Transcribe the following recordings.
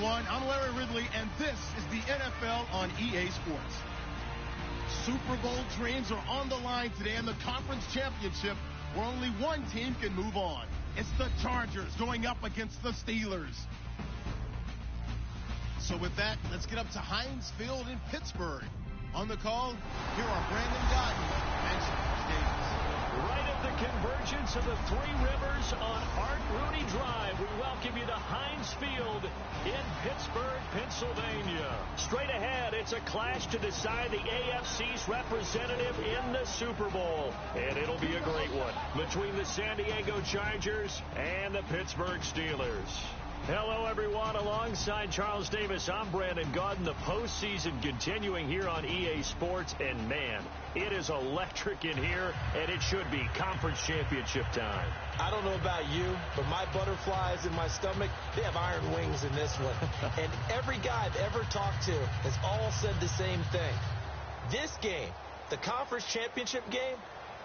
everyone. I'm Larry Ridley, and this is the NFL on EA Sports. Super Bowl dreams are on the line today in the conference championship, where only one team can move on. It's the Chargers going up against the Steelers. So with that, let's get up to Heinz Field in Pittsburgh. On the call, here are Brandon Godden and Charles Davis. Right at the convergence of the Three Rivers on Art Rooney Drive, we welcome you to Heinz Field in Pittsburgh, Pennsylvania. Straight ahead, it's a clash to decide the AFC's representative in the Super Bowl. And it'll be a great one between the San Diego Chargers and the Pittsburgh Steelers. Hello, everyone. Alongside Charles Davis, I'm Brandon Godden. The postseason continuing here on EA Sports. And, man, it is electric in here, and it should be conference championship time. I don't know about you, but my butterflies in my stomach, they have iron wings in this one. And every guy I've ever talked to has all said the same thing. This game, the conference championship game,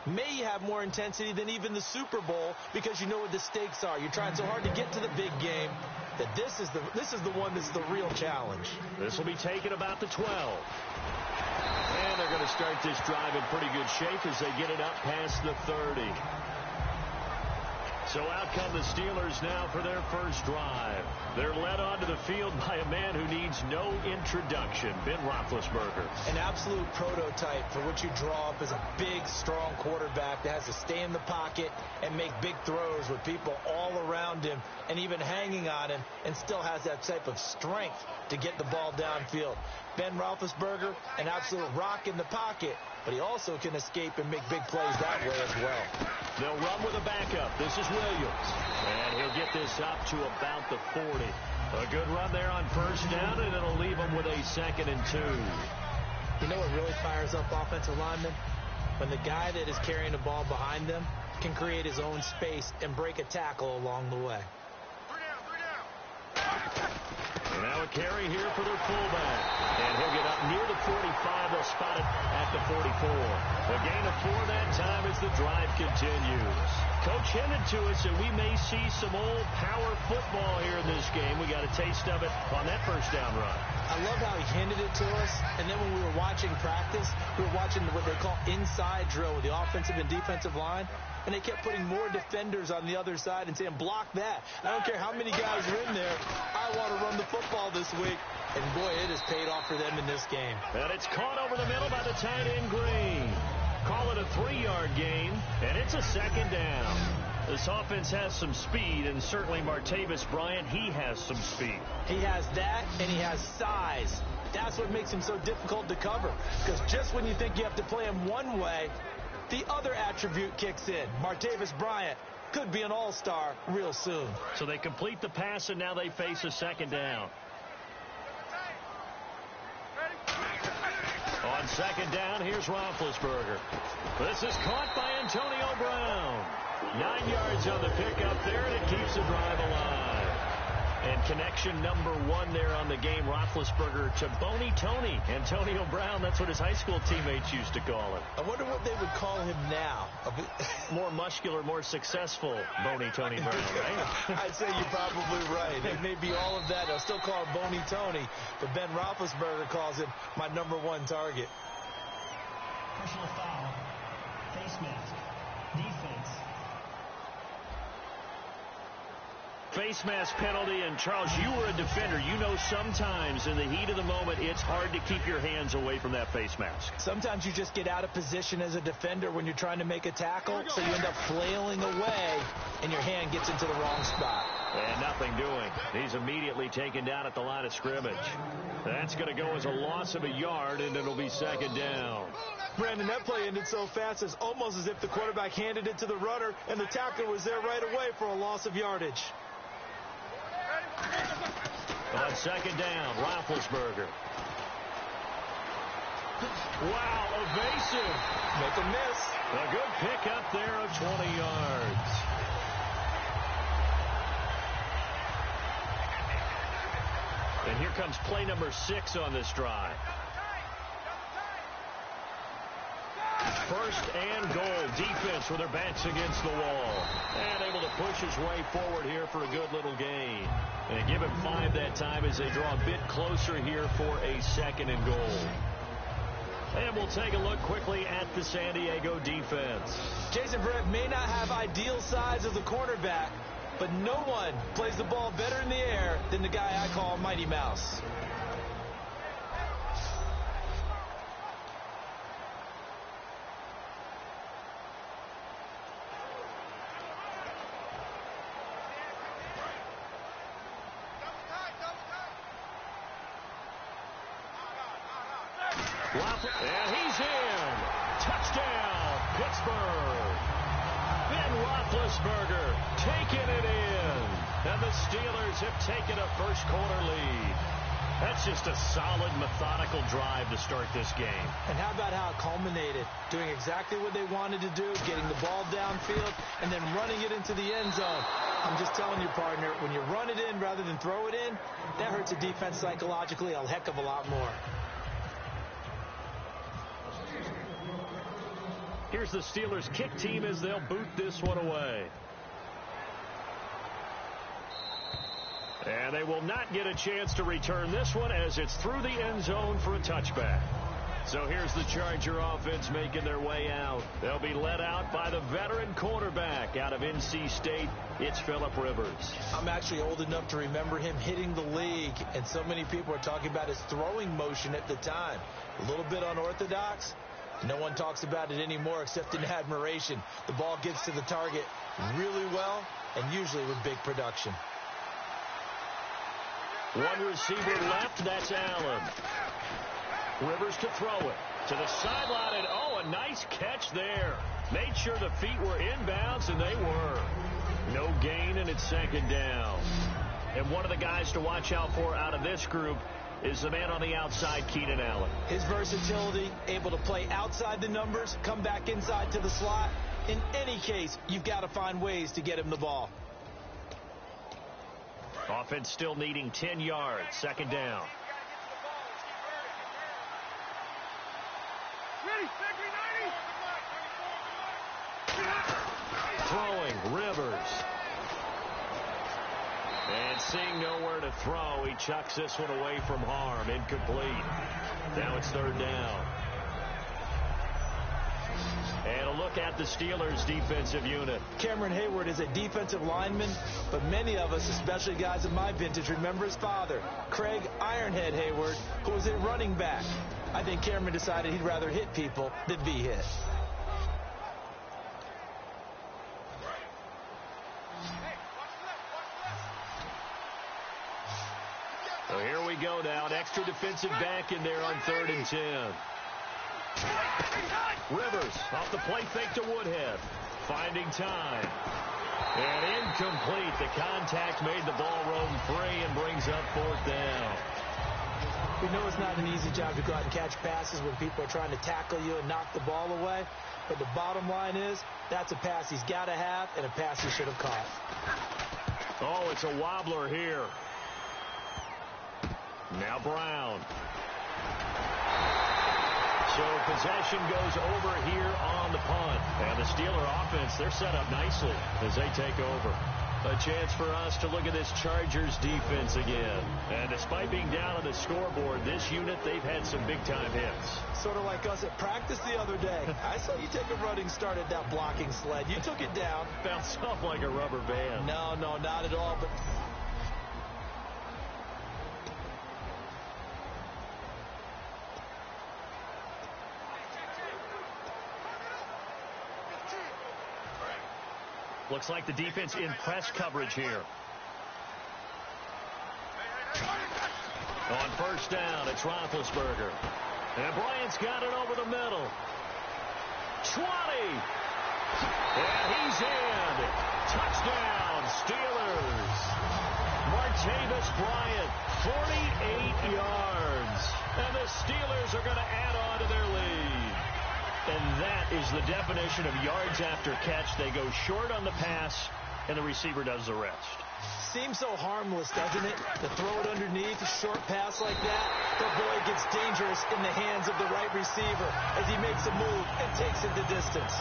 may have more intensity than even the Super Bowl because you know what the stakes are. You're trying so hard to get to the big game that this is the one that's the real challenge. This will be taken about the 12. And they're going to start this drive in pretty good shape as they get it up past the 30. So out come the Steelers now for their first drive. They're led onto the field by a man who needs no introduction, Ben Roethlisberger. An absolute prototype for what you draw up as a big, strong quarterback that has to stay in the pocket and make big throws with people all around him and even hanging on him, and still has that type of strength to get the ball downfield. Ben Roethlisberger, an absolute rock in the pocket, but he also can escape and make big plays that way as well. They'll run with a backup. This is Williams. And he'll get this up to about the 40. A good run there on first down, and it'll leave him with a 2nd and 2. You know what really fires up offensive linemen? When the guy that is carrying the ball behind them can create his own space and break a tackle along the way. And now a carry here for their fullback. And he'll get up near the 45. They'll spot it at the 44. A gain of 4 that time as the drive continues. Coach hinted to us that we may see some old power football here in this game. We got a taste of it on that first down run. I love how he hinted it to us. And then when we were watching practice, we were watching what they call inside drill with the offensive and defensive line. And they kept putting more defenders on the other side and saying, block that. I don't care how many guys are in there. I want to run the football this week. And, boy, it has paid off for them in this game. And it's caught over the middle by the tight end, Green. Call it a 3-yard gain, and it's a 2nd down. This offense has some speed, and certainly Martavis Bryant, he has some speed. He has that, and he has size. That's what makes him so difficult to cover. Because just when you think you have to play him one way, the other attribute kicks in. Martavis Bryant could be an all-star real soon. So they complete the pass, and now they face a 2nd down. On 2nd down, here's Roethlisberger. This is caught by Antonio Brown. 9 yards on the pickup there, and it keeps the drive alive. And connection number 1 there on the game, Roethlisberger to Boney Tony. Antonio Brown, that's what his high school teammates used to call him. I wonder what they would call him now. More muscular, more successful Boney Tony Brown, right? I'd say you're probably right. It may be all of that. They'll still call him Boney Tony, but Ben Roethlisberger calls him my number 1 target. Personal foul, face mask, defense. Face mask penalty, and Charles, you were a defender. You know sometimes in the heat of the moment, it's hard to keep your hands away from that face mask. Sometimes you just get out of position as a defender when you're trying to make a tackle, so you end up flailing away, and your hand gets into the wrong spot. And nothing doing. He's immediately taken down at the line of scrimmage. That's going to go as a loss of a yard, and it'll be 2nd down. Brandon, that play ended so fast, it's almost as if the quarterback handed it to the runner, and the tackler was there right away for a loss of yardage. On 2nd down, Roethlisberger. Wow, evasive. Make a miss. A good pickup there of 20 yards. And here comes play number 6 on this drive. First and goal. Defense with their backs against the wall. And able to push his way forward here for a good little gain. And give him 5 that time as they draw a bit closer here for a second and goal. And we'll take a look quickly at the San Diego defense. Jason Verrett may not have ideal size as a cornerback, but no one plays the ball better in the air than the guy I call Mighty Mouse. And he's in. Touchdown, Pittsburgh. Ben Roethlisberger taking it in. And the Steelers have taken a first quarter lead. That's just a solid, methodical drive to start this game. And how about how it culminated? Doing exactly what they wanted to do, getting the ball downfield, and then running it into the end zone. I'm just telling you, partner, when you run it in rather than throw it in, that hurts a defense psychologically a heck of a lot more. Here's the Steelers kick team as they'll boot this one away. And they will not get a chance to return this one as it's through the end zone for a touchback. So here's the Charger offense making their way out. They'll be led out by the veteran quarterback out of NC State. It's Phillip Rivers. I'm actually old enough to remember him hitting the league, and so many people are talking about his throwing motion at the time. A little bit unorthodox. No one talks about it anymore except in admiration. The ball gets to the target really well and usually with big production. One receiver left, that's Allen. Rivers to throw it to the sideline, and oh, a nice catch there. Made sure the feet were inbounds, and they were. No gain, and it's second down. And one of the guys to watch out for out of this group is the man on the outside, Keenan Allen. His versatility, able to play outside the numbers, come back inside to the slot. In any case, you've got to find ways to get him the ball. Offense still needing 10 yards. Second down. Throwing, Rivers. And seeing nowhere to throw, he chucks this one away from harm. Incomplete. Now it's third down. And a look at the Steelers' defensive unit. Cameron Hayward is a defensive lineman, but many of us, especially guys of my vintage, remember his father, Craig Ironhead Hayward, who was a running back. I think Cameron decided he'd rather hit people than be hit. So here we go now. An extra defensive back in there on 3rd and 10. Rivers off the play fake to Woodhead. Finding time. And incomplete. The contact made the ball roam free and brings up 4th down. We know it's not an easy job to go out and catch passes when people are trying to tackle you and knock the ball away. But the bottom line is, that's a pass he's got to have and a pass he should have caught. Oh, it's a wobbler here. Now Brown. So possession goes over here on the punt. And the Steeler offense, they're set up nicely as they take over. A chance for us to look at this Chargers defense again. And despite being down on the scoreboard, this unit, they've had some big-time hits. Sort of like us at practice the other day. I saw you take a running start at that blocking sled. You took it down. Bounced off like a rubber band. No, not at all. But looks like the defense in press coverage here. On 1st down, it's Roethlisberger. And Bryant's got it over the middle. 20. And he's in. Touchdown, Steelers. Martavis Bryant, 48 yards. And the Steelers are going to add on to their lead. And that is the definition of yards after catch. They go short on the pass, and the receiver does the rest. Seems so harmless, doesn't it? To throw it underneath, a short pass like that. But boy, it gets dangerous in the hands of the right receiver as he makes a move and takes it the distance.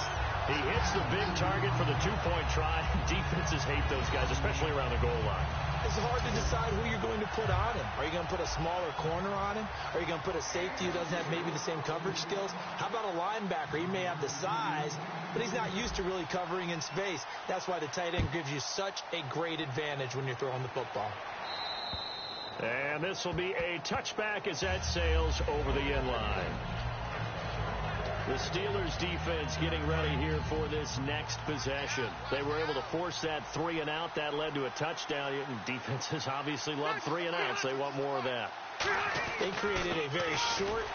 He hits the big target for the two-point try. Defenses hate those guys, especially around the goal line. It's hard to decide who you're going to put on him. Are you going to put a smaller corner on him? Are you going to put a safety who doesn't have maybe the same coverage skills? How about a linebacker? He may have the size, but he's not used to really covering in space. That's why the tight end gives you such a great advantage when you're throwing the football. And this will be a touchback as that sails over the end line. The Steelers defense getting ready here for this next possession. They were able to force that 3 and out. That led to a touchdown. Defenses obviously love 3 and outs. They want more of that. They created a very short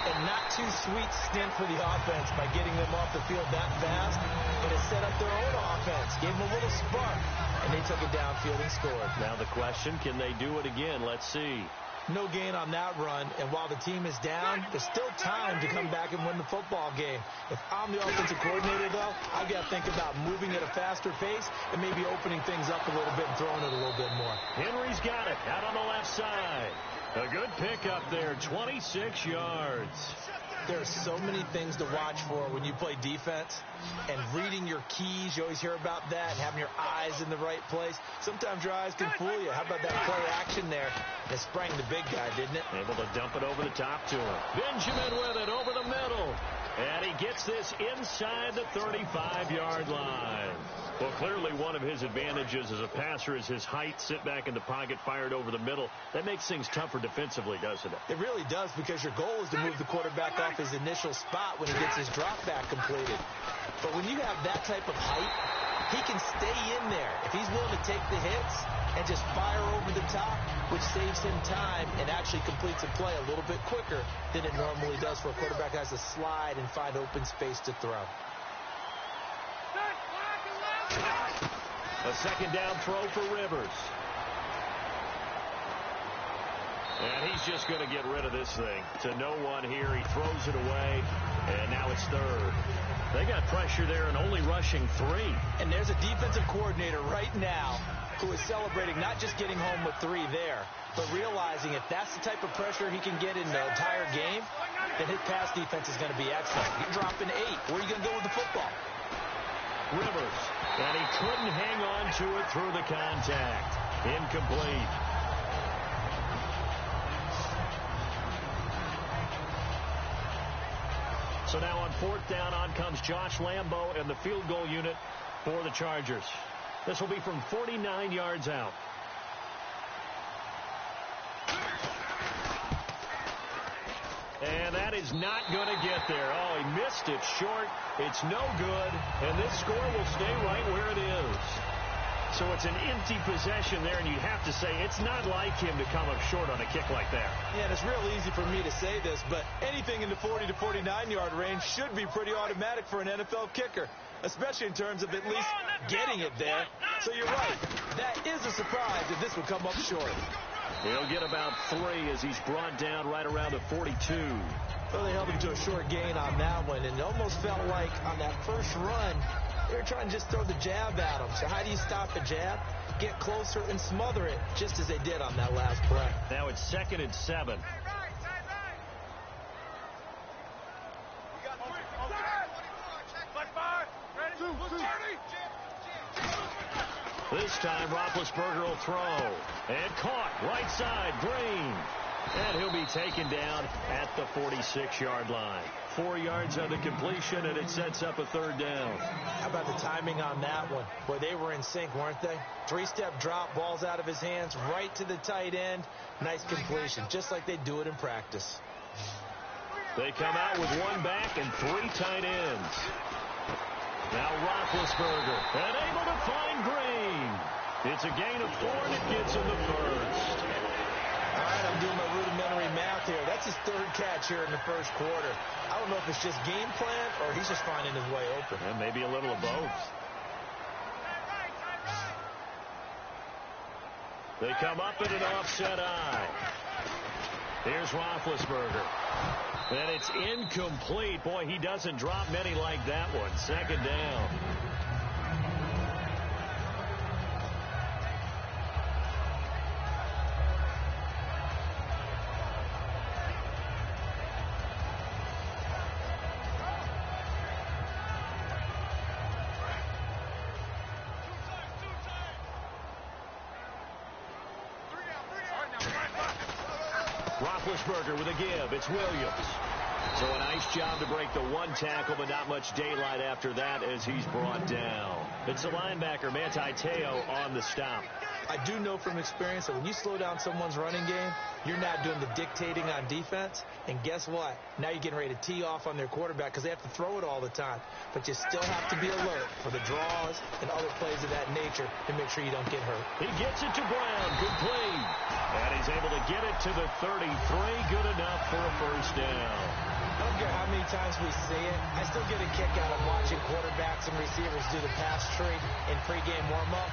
and not too sweet stint for the offense by getting them off the field that fast. But it set up their own offense, gave them a little spark, and they took it downfield and scored. Now the question, can they do it again? Let's see. No gain on that run, and while the team is down, there's still time to come back and win the football game. If I'm the offensive coordinator, though, I've got to think about moving at a faster pace and maybe opening things up a little bit and throwing it a little bit more. Henry's got it out on the left side. A good pickup there, 26 yards. There's so many things to watch for when you play defense, and reading your keys, you always hear about that, and having your eyes in the right place. Sometimes your eyes can fool you. How about that play action there? It sprang the big guy, didn't it? Able to dump it over the top to him. Benjamin with it over the middle. And he gets this inside the 35-yard line. Well, clearly one of his advantages as a passer is his height. Sit back in the pocket, fired over the middle. That makes things tougher defensively, doesn't it? It really does, because your goal is to move the quarterback off his initial spot when he gets his drop back completed. But when you have that type of height, he can stay in there. If he's willing to take the hits and just fire over the top, which saves him time and actually completes a play a little bit quicker than it normally does for a quarterback who has to slide and find open space to throw. A second down throw for Rivers. And he's just going to get rid of this thing to no one here. He throws it away, and now it's third. They got pressure there and only rushing 3. And there's a defensive coordinator right now who is celebrating not just getting home with 3 there, but realizing if that's the type of pressure he can get in the entire game, then his pass defense is going to be excellent. You're dropping 8. Where are you going to go with the football? Rivers, and he couldn't hang on to it through the contact. Incomplete. So now on 4th down, on comes Josh Lambo and the field goal unit for the Chargers. This will be from 49 yards out. And that is not going to get there. Oh, he missed it short. It's no good. And this score will stay right where it is. So it's an empty possession there, and you'd have to say it's not like him to come up short on a kick like that. Yeah, and it's real easy for me to say this, but anything in the 40 to 49-yard range should be pretty automatic for an NFL kicker, especially in terms of at least getting it there. So you're right. That is a surprise if this would come up short. He'll get about 3 as he's brought down right around the 42. Well, they held him to a short gain on that one, and it almost felt like on that first run, they were trying to just throw the jab at him. So how do you stop a jab? Get closer and smother it, just as they did on that last play. Now it's 2nd and 7. This time, Roethlisberger will throw. And caught, right side, Green. And he'll be taken down at the 46-yard line. 4 yards on the completion, and it sets up a 3rd down. How about the timing on that one? Boy, they were in sync, weren't they? 3-step drop, balls out of his hands, right to the tight end. Nice completion, just like they do it in practice. They come out with 1 back and 3 tight ends. Now Roethlisberger, and able to find Green. It's a gain of 4, and it gets him the first. All right, I'm doing my rudimentary math here. That's his 3rd catch here in the first quarter. I don't know if it's just game plan or he's just finding his way open. And maybe a little of both. They come up in an offset eye. Here's Roethlisberger. And it's incomplete. Boy, he doesn't drop many like that one. 2nd down. Roethlisberger with a give. It's Williams. So a nice job to break the one tackle, but not much daylight after that as he's brought down. It's the linebacker, Manti Te'o, on the stop. I do know from experience that when you slow down someone's running game, you're not doing the dictating on defense. And guess what? Now you're getting ready to tee off on their quarterback because they have to throw it all the time. But you still have to be alert for the draws and other plays of that nature to make sure you don't get hurt. He gets it to Brown. Complete. And he's able to get it to the 33. Good enough for a first down. I don't care how many times we see it. I still get a kick out of watching quarterbacks and receivers do the pass tree in pregame warm-up.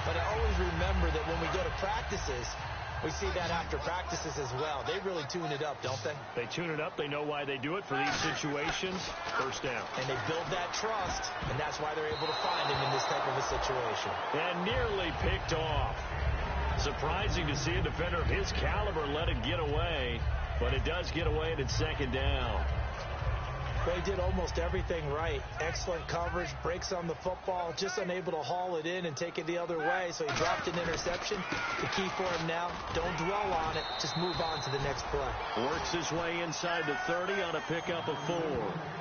But I always remember that when we go to practices, we see that after practices as well. They really tune it up, don't they? They tune it up. They know why they do it for these situations. First down. And they build that trust, and that's why they're able to find him in this type of a situation. And nearly picked off. Surprising to see a defender of his caliber let it get away, but it does get away and it's second down. They did almost everything right. Excellent coverage, breaks on the football, just unable to haul it in and take it the other way, so he dropped an interception. The key for him now, don't dwell on it, just move on to the next play. Works his way inside the 30 on a pickup of 4.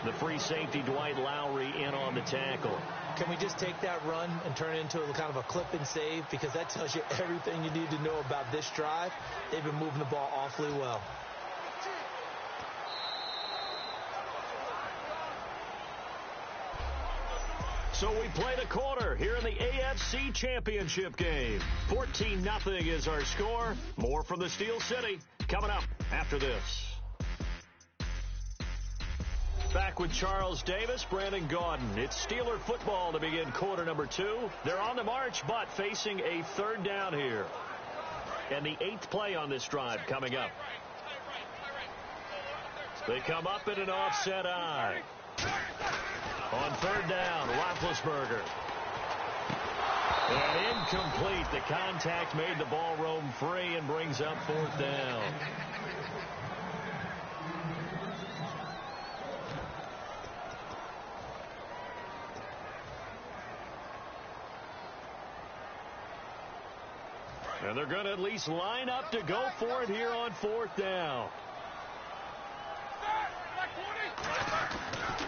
The free safety, Dwight Lowry, in on the tackle. Can we just take that run and turn it into a kind of a clip and save? Because that tells you everything you need to know about this drive. They've been moving the ball awfully well. So we played a quarter here in the AFC Championship game. 14-0 is our score. More from the Steel City coming up after this. Back with Charles Davis, Brandon Gaudin. It's Steeler football to begin quarter number 2. They're on the march, but facing a third down here. And the 8th play on this drive coming up. They come up in an offset eye. On third down, Roethlisberger. And incomplete. The contact made the ball roam free and brings up 4th down. And they're going to at least line up to go for it here on 4th down.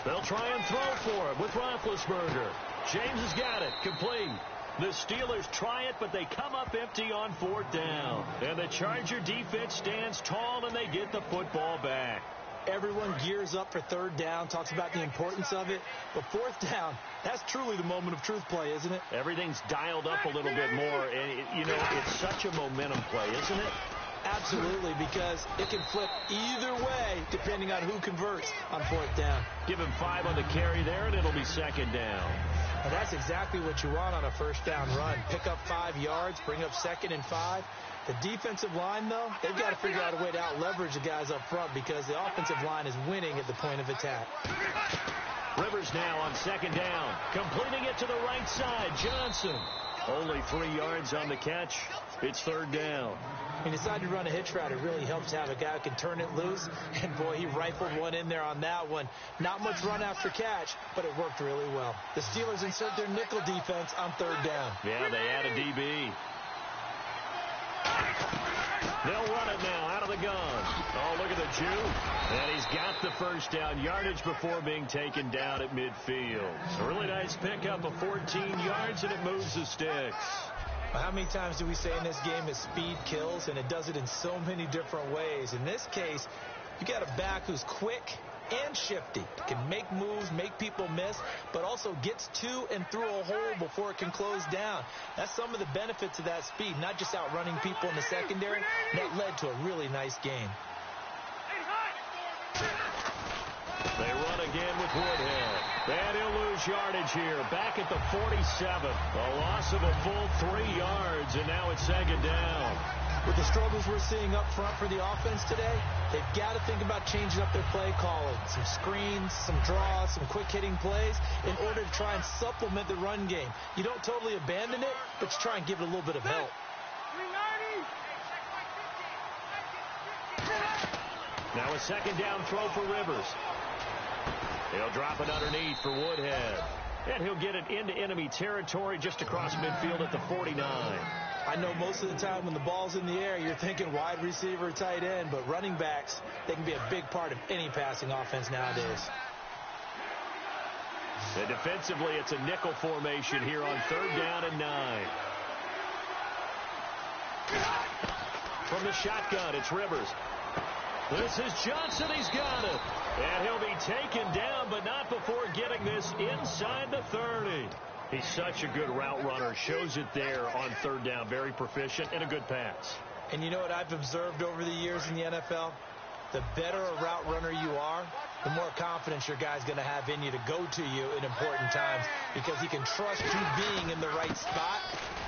They'll try and throw for it with Roethlisberger. James has got it. Complete. The Steelers try it, but they come up empty on 4th down. And the Charger defense stands tall, and they get the football back. Everyone gears up for third down, talks about the importance of it. But 4th down, that's truly the moment of truth play, isn't it? Everything's dialed up a little bit more. And, it's such a momentum play, isn't it? Absolutely, because it can flip either way depending on who converts on 4th down. Give him 5 on the carry there, and it'll be second down. And that's exactly what you want on a first down run. Pick up 5 yards, bring up 2nd and 5. The defensive line, though, they've got to figure out a way to out-leverage the guys up front because the offensive line is winning at the point of attack. Rivers now on 2nd down, completing it to the right side. Johnson. Only 3 yards on the catch. It's 3rd down. He decided to run a hitch route. It really helps to have a guy who can turn it loose. And, boy, he rifled one in there on that one. Not much run after catch, but it worked really well. The Steelers insert their nickel defense on 3rd down. Yeah, they add a DB. They'll run it now out of the gun. Oh, look at the Jew. And he's got the first down yardage before being taken down at midfield. A really nice pickup of 14 yards, and it moves the sticks. How many times do we say in this game that speed kills, and it does it in so many different ways? In this case, you got a back who's quick and shifty, can make moves, make people miss, but also gets to and through a hole before it can close down. That's some of the benefits of that speed, not just outrunning people in the secondary. That led to a really nice game. They run again with Woodhead. And he'll lose yardage here. Back at the 47. A loss of a full 3 yards, and now it's 2nd down. With the struggles we're seeing up front for the offense today, they've got to think about changing up their play calling. Some screens, some draws, some quick-hitting plays in order to try and supplement the run game. You don't totally abandon it, but you try and give it a little bit of help. Now a 2nd down throw for Rivers. He'll drop it underneath for Woodhead. And he'll get it into enemy territory just across midfield at the 49. I know most of the time when the ball's in the air, you're thinking wide receiver, tight end, but running backs, they can be a big part of any passing offense nowadays. And defensively, it's a nickel formation here on 3rd down and 9. From the shotgun, it's Rivers. This is Johnson. He's got it. And he'll be taken down, but not before getting this inside the 30. He's such a good route runner. Shows it there on 3rd down. Very proficient and a good pass. And you know what I've observed over the years in the NFL? The better a route runner you are, the more confidence your guy's going to have in you to go to you in important times because he can trust you being in the right spot,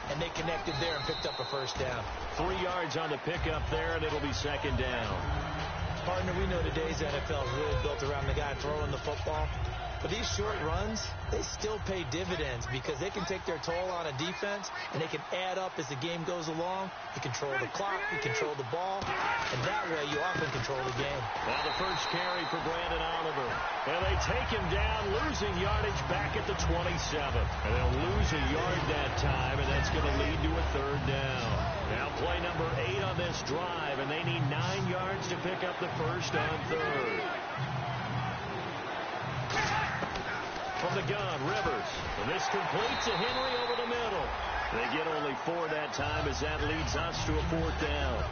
and they connected there and picked up a 1st down. 3 yards on the pickup there, and it'll be 2nd down. Partner, we know today's NFL is really built around the guy throwing the football. But these short runs, they still pay dividends because they can take their toll on a defense, and they can add up as the game goes along. You control the clock, you control the ball, and that way you often control the game. Now the first carry for Brandon Oliver. And they take him down, losing yardage back at the 27. And they'll lose a yard that time, and that's going to lead to a 3rd down. Now play number 8 on this drive, and they need 9 yards to pick up the 1st on 3rd. From the gun, Rivers. And this complete to Henry over the middle. They get only 4 that time as that leads us to a 4th down.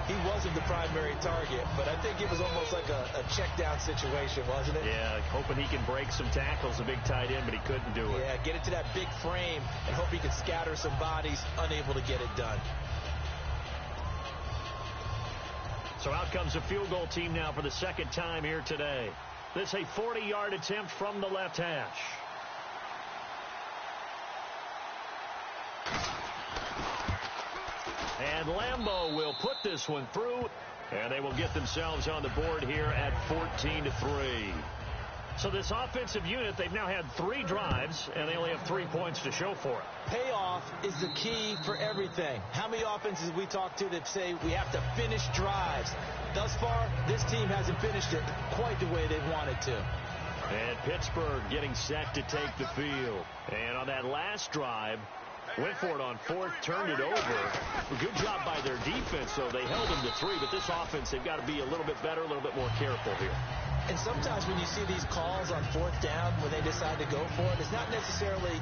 He wasn't the primary target, but I think it was almost like a check down situation, wasn't it? Yeah, hoping he can break some tackles, a big tight end, but he couldn't do it. Yeah, get it to that big frame and hope he can scatter some bodies, unable to get it done. So out comes a field goal team now for the 2nd time here today. This a 40-yard attempt from the left hash. And Lambeau will put this one through, and they will get themselves on the board here at 14-3. So this offensive unit, they've now had 3 drives, and they only have 3 points to show for it. Payoff is the key for everything. How many offenses have we talked to that say we have to finish drives? Thus far, this team hasn't finished it quite the way they wanted to. And Pittsburgh getting set to take the field. And on that last drive, went for it on 4th, turned it over. Good job by their defense, though. They held them to 3, but this offense, they've got to be a little bit better, a little bit more careful here. And sometimes when you see these calls on 4th down, when they decide to go for it, it's not necessarily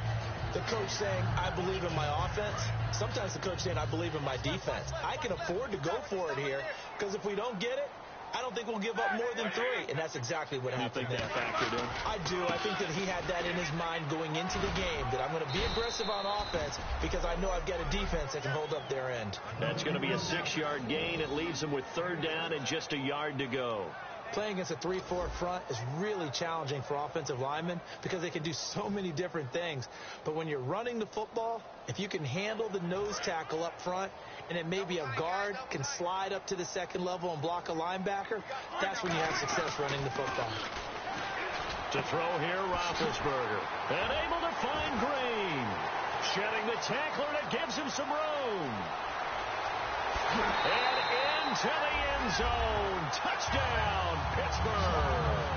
the coach saying, I believe in my offense. Sometimes the coach saying, I believe in my defense. I can afford to go for it here, because if we don't get it, I don't think we'll give up more than 3. And that's exactly what happened there. You think that factored in? I do. I think that he had that in his mind going into the game, that I'm going to be aggressive on offense because I know I've got a defense that can hold up their end. That's going to be a 6-yard gain. It leaves them with 3rd down and just a yard to go. Playing against a 3-4 front is really challenging for offensive linemen because they can do so many different things. But when you're running the football, if you can handle the nose tackle up front, and then maybe a guard can slide up to the 2nd level and block a linebacker, that's when you have success running the football. To throw here, Roethlisberger. And able to find Green. Shedding the tackler that gives him some room. And into the end zone. Touchdown, Pittsburgh.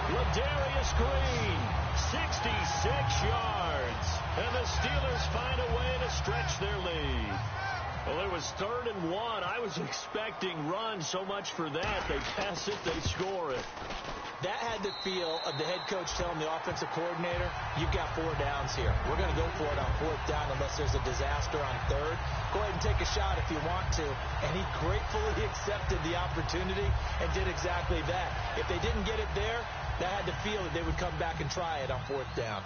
Ladarius Green, 66 yards. And the Steelers find a way to stretch their lead. Well, it was 3rd and 1. I was expecting run so much for that. They pass it, they score it. That had the feel of the head coach telling the offensive coordinator, you've got 4 downs here. We're going to go for it on 4th down unless there's a disaster on 3rd. Go ahead and take a shot if you want to. And he gratefully accepted the opportunity and did exactly that. If they didn't get it there, that had the feel that they would come back and try it on 4th down.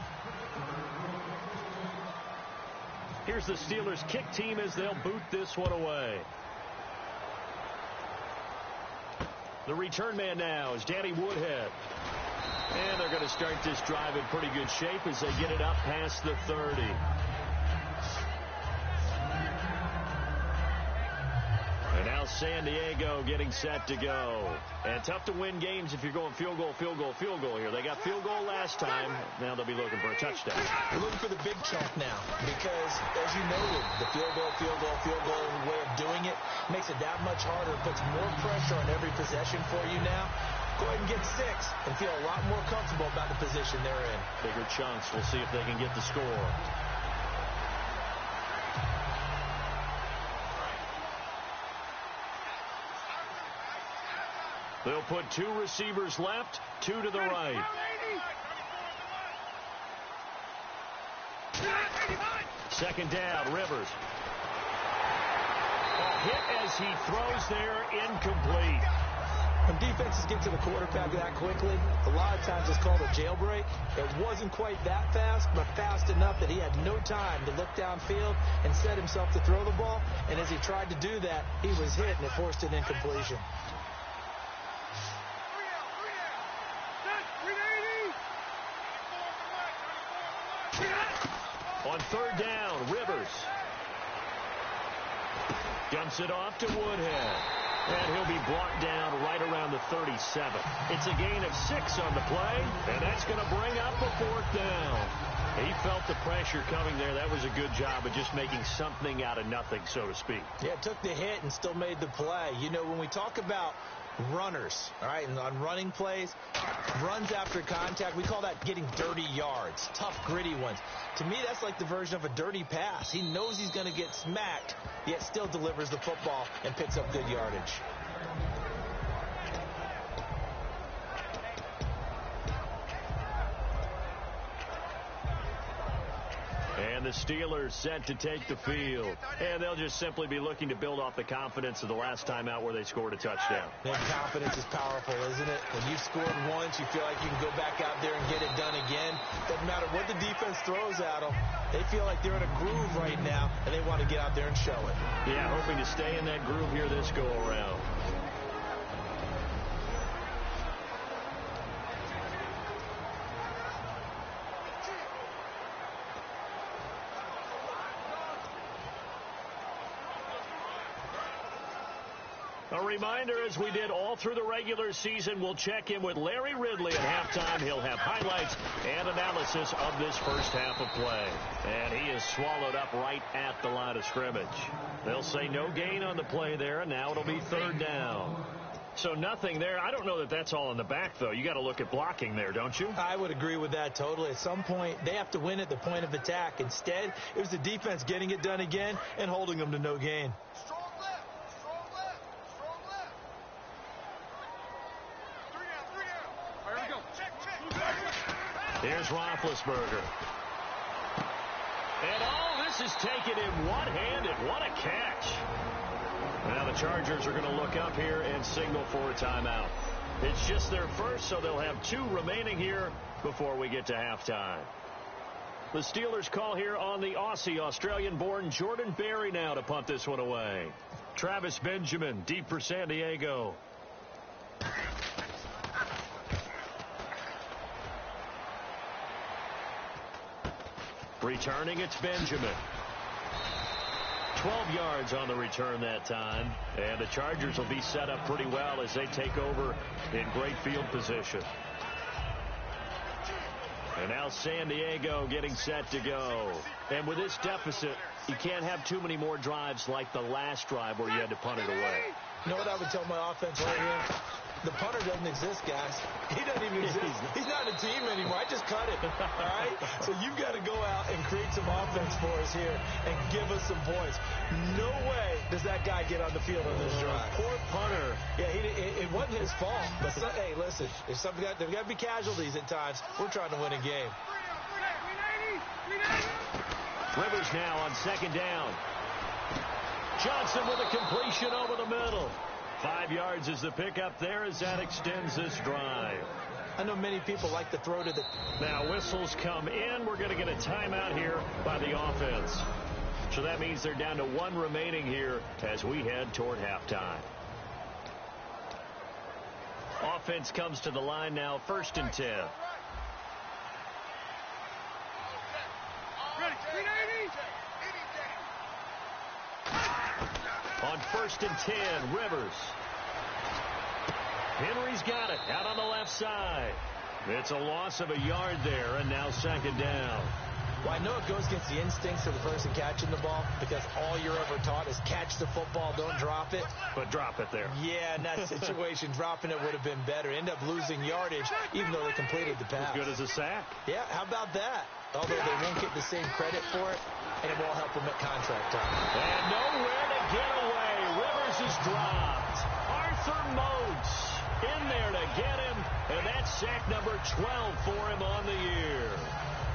Here's the Steelers kick team as they'll boot this one away. The return man now is Danny Woodhead. And they're going to start this drive in pretty good shape as they get it up past the 30. And now San Diego getting set to go. And tough to win games if you're going field goal, field goal, field goal here. They got field goal last time. Now they'll be looking for a touchdown. We're looking for the big chunk now because, as you noted, the field goal way of doing it makes it that much harder, puts more pressure on every possession for you now. Go ahead and get 6 and feel a lot more comfortable about the position they're in. Bigger chunks. We'll see if they can get the score. They'll put 2 receivers left, 2 to the right. Second down, Rivers. A hit as he throws there, incomplete. When defenses get to the quarterback that quickly, a lot of times it's called a jailbreak. It wasn't quite that fast, but fast enough that he had no time to look downfield and set himself to throw the ball. And as he tried to do that, he was hit, and it forced an incompletion. On third down, Rivers dumps it off to Woodhead. And he'll be brought down right around the 37. It's a gain of 6 on the play, and that's going to bring up a 4th down. He felt the pressure coming there. That was a good job of just making something out of nothing, so to speak. Yeah, took the hit and still made the play. You know, when we talk about runners, all right, and on running plays, runs after contact, we call that getting dirty yards, tough, gritty ones. To me, that's like the version of a dirty pass. He knows he's going to get smacked, yet still delivers the football and picks up good yardage. And the Steelers set to take the field. And they'll just simply be looking to build off the confidence of the last time out where they scored a touchdown. And confidence is powerful, isn't it? When you've scored once, you feel like you can go back out there and get it done again. Doesn't matter what the defense throws at them. They feel like they're in a groove right now, and they want to get out there and show it. Yeah, hoping to stay in that groove here this go-around. A reminder, as we did all through the regular season, we'll check in with Larry Ridley at halftime. He'll have highlights and analysis of this first half of play. And he is swallowed up right at the line of scrimmage. They'll say no gain on the play there, and now it'll be 3rd down. So nothing there. I don't know that that's all in the back, though. You got to look at blocking there, don't you? I would agree with that totally. At some point, they have to win at the point of attack. Instead, it was the defense getting it done again and holding them to no gain. Here's Roethlisberger. And this is taken in one-handed. What a catch. Now the Chargers are going to look up here and signal for a timeout. It's just their first, so they'll have 2 remaining here before we get to halftime. The Steelers call here on the Aussie, Australian-born Jordan Berry now to punt this one away. Travis Benjamin, deep for San Diego. Returning, it's Benjamin. 12 yards on the return that time. And the Chargers will be set up pretty well as they take over in great field position. And now San Diego getting set to go. And with this deficit, you can't have too many more drives like the last drive where you had to punt it away. You know what I would tell my offense right here? The punter doesn't exist, guys. He doesn't even exist. He's not a team anymore. I just cut it. All right? So you've got to go out and create some offense for us here and give us some points. No way does that guy get on the field on this drive. Poor punter. Yeah, it wasn't his fault. But hey, listen, if there's got to be casualties at times. We're trying to win a game. Rivers now on 2nd down. Johnson with a completion over the middle. 5 yards is the pickup there as that extends this drive. I know many people like to throw to the... Now whistles come in. We're going to get a timeout here by the offense. So that means they're down to 1 remaining here as we head toward halftime. Offense comes to the line now, 1st and 10. On 1st and 10, Rivers. Henry's got it out on the left side. It's a loss of a yard there, and now 2nd down. Well, I know it goes against the instincts of the person catching the ball because all you're ever taught is catch the football, don't drop it. But drop it there. Yeah, in that situation, dropping it would have been better. End up losing yardage, even though they completed the pass. As good as a sack. Yeah, how about that? Although they won't get the same credit for it, and it won't help them at contract time. And nowhere to get away. Rivers is dropped. Arthur Moats in That's sack number 12 for him on the year.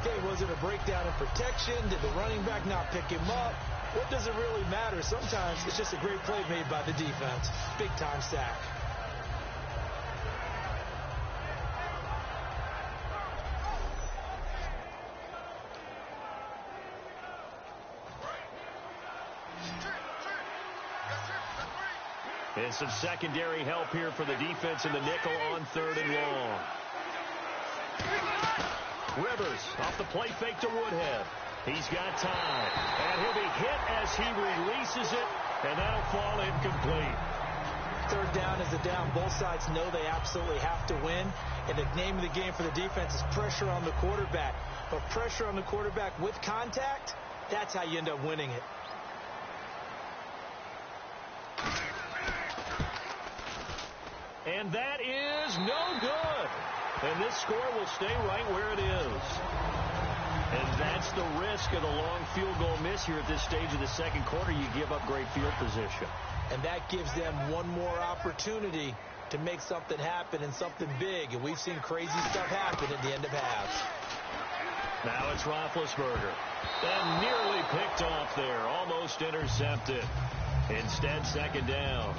Okay, was it a breakdown in protection? Did the running back not pick him up? What does it really matter? Sometimes it's just a great play made by the defense. Big-time sack. And some secondary help here for the defense in the nickel on 3rd and long. Rivers off the play fake to Woodhead. He's got time. And he'll be hit as he releases it, and that'll fall incomplete. 3rd down is a down. Both sides know they absolutely have to win. And the name of the game for the defense is pressure on the quarterback. But pressure on the quarterback with contact, that's how you end up winning it. And that is no good. And this score will stay right where it is. And that's the risk of the long field goal miss here at this stage of the second quarter. You give up great field position. And that gives them one more opportunity to make something happen and something big. And we've seen crazy stuff happen at the end of halves. Now it's Roethlisberger. And nearly picked off there. Almost intercepted. Instead, 2nd down.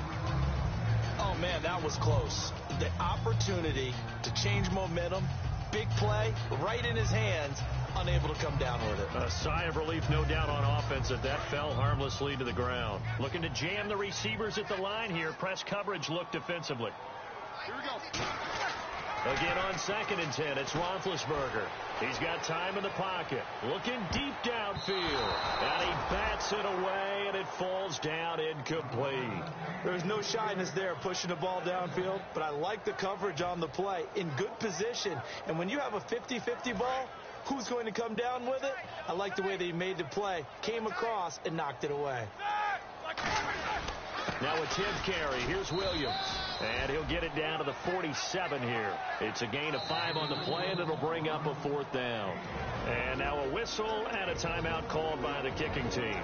Oh, man, that was close. The opportunity to change momentum, big play, right in his hands, unable to come down with it. A sigh of relief, no doubt, on offense that fell harmlessly to the ground. Looking to jam the receivers at the line here. Press coverage look defensively. Here we go. Again on 2nd and 10, it's Roethlisberger. He's got time in the pocket. Looking deep downfield. And he bats it away, and it falls down incomplete. There's no shyness there pushing the ball downfield, but I like the coverage on the play. In good position. And when you have a 50-50 ball, who's going to come down with it? I like the way that he made the play. Came across and knocked it away. Now a 10th carry. Here's Williams. And he'll get it down to the 47 here. It's a gain of 5 on the play, and it'll bring up a 4th down. And now a whistle and a timeout called by the kicking team.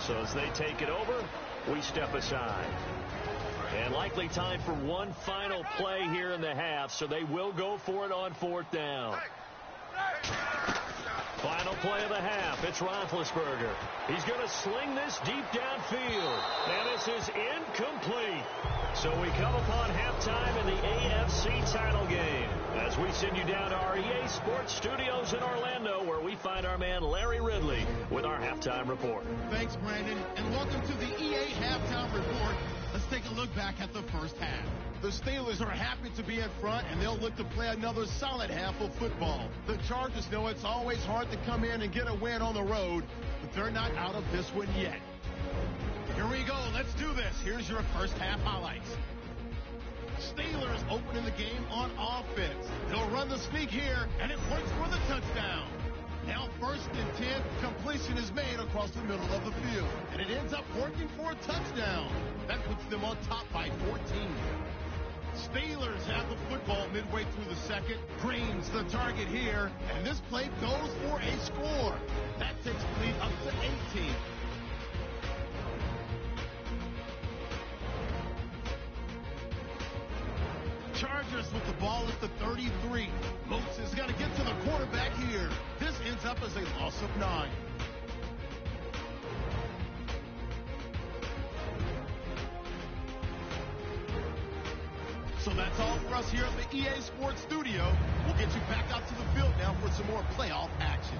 So as they take it over, we step aside. And likely time for one final play here in the half, so they will go for it on 4th down. Final play of the half. It's Roethlisberger. He's going to sling this deep downfield. And this is incomplete. So we come upon halftime in the AFC title game as we send you down to our EA Sports Studios in Orlando, where we find our man Larry Ridley with our halftime report. Thanks, Brandon, and welcome to the EA Halftime Report. Let's take a look back at the first half. The Steelers are happy to be in front, and they'll look to play another solid half of football. The Chargers know it's always hard to come in and get a win on the road, but they're not out of this one yet. Here we go. Let's do this. Here's your first half highlights. Steelers opening the game on offense. They'll run the sneak here, and it works for the touchdown. Now 1st and 10, completion is made across the middle of the field, and it ends up working for a touchdown. That puts them on top by 14. Steelers have the football midway through the second. Green's the target here, and this play goes for a score. That takes the lead up to 18. Chargers with the ball at the 33. Moats is going to get to the quarterback here. This ends up as a loss of 9. So that's all for us here at the EA Sports Studio. We'll get you back out to the field now for some more playoff action.